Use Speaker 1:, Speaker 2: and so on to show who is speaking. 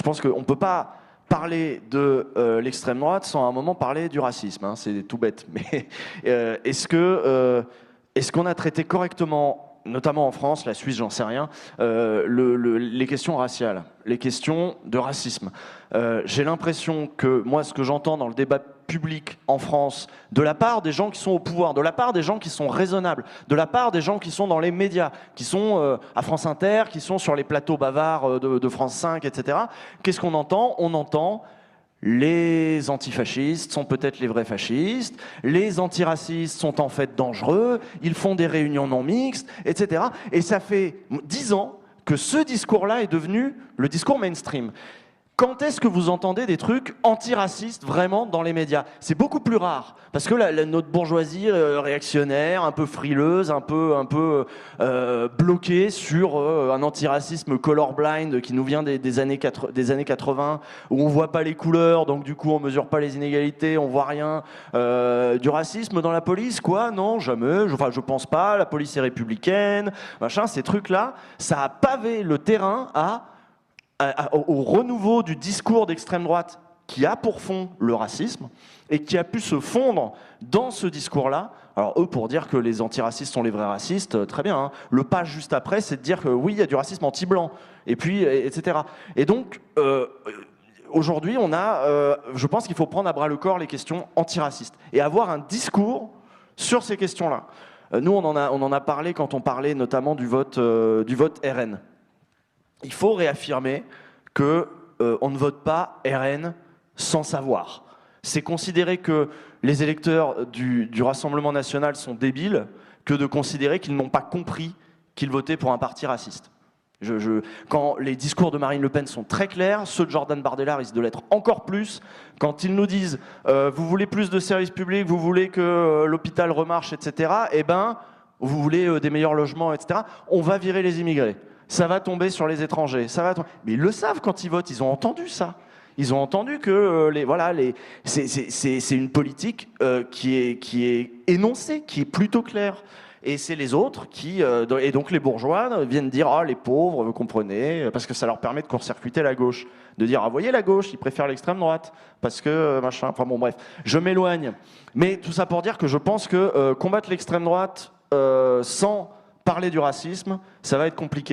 Speaker 1: Je pense qu'on ne peut pas parler de l'extrême droite sans à un moment parler du racisme, hein, c'est tout bête. Mais est-ce qu'on a traité correctement, notamment en France, la Suisse, j'en sais rien, les questions raciales, les questions de racisme? J'ai l'impression que, moi, ce que j'entends dans le débat public en France, de la part des gens qui sont au pouvoir, de la part des gens qui sont raisonnables, de la part des gens qui sont dans les médias, qui sont à France Inter, qui sont sur les plateaux bavards de France 5, etc. Qu'est-ce qu'on entend? On entend les antifascistes sont peut-être les vrais fascistes, les antiracistes sont en fait dangereux, ils font des réunions non mixtes, etc. Et ça fait 10 ans que ce discours-là est devenu le discours mainstream. Quand est-ce que vous entendez des trucs antiracistes vraiment dans les médias? C'est beaucoup plus rare, parce que notre bourgeoisie réactionnaire, un peu frileuse, un peu bloquée sur un antiracisme colorblind qui nous vient des années 80, où on voit pas les couleurs, donc du coup on mesure pas les inégalités, on voit rien. Du racisme dans la police, quoi? Non, jamais. Je pense pas. La police est républicaine, machin. Ces trucs-là, ça a pavé le terrain au renouveau du discours d'extrême droite qui a pour fond le racisme et qui a pu se fondre dans ce discours-là. Alors eux, pour dire que les antiracistes sont les vrais racistes, très bien, hein. Le pas juste après, c'est de dire que oui, il y a du racisme anti-blanc, et puis, etc. Et donc, aujourd'hui, je pense qu'il faut prendre à bras-le-corps les questions antiracistes et avoir un discours sur ces questions-là. Nous, on en a parlé quand on parlait notamment du vote RN. Il faut réaffirmer qu'on ne vote pas RN sans savoir. C'est considérer que les électeurs du Rassemblement national sont débiles que de considérer qu'ils n'ont pas compris qu'ils votaient pour un parti raciste. Quand les discours de Marine Le Pen sont très clairs, ceux de Jordan Bardella risquent de l'être encore plus. Quand ils nous disent vous voulez plus de services publics, vous voulez que l'hôpital remarche, etc., eh ben, vous voulez des meilleurs logements, etc., on va virer les immigrés. Ça va tomber sur les étrangers. Mais ils le savent quand ils votent, ils ont entendu ça. Ils ont entendu que c'est une politique qui est énoncée, qui est plutôt claire. Et c'est les autres et donc les bourgeois viennent dire « Ah, les pauvres, vous comprenez », parce que ça leur permet de court-circuiter la gauche. De dire « Ah, voyez la gauche, ils préfèrent l'extrême droite, parce que machin ». Enfin bon, bref, je m'éloigne. Mais tout ça pour dire que je pense que combattre l'extrême droite sans parler du racisme, ça va être compliqué.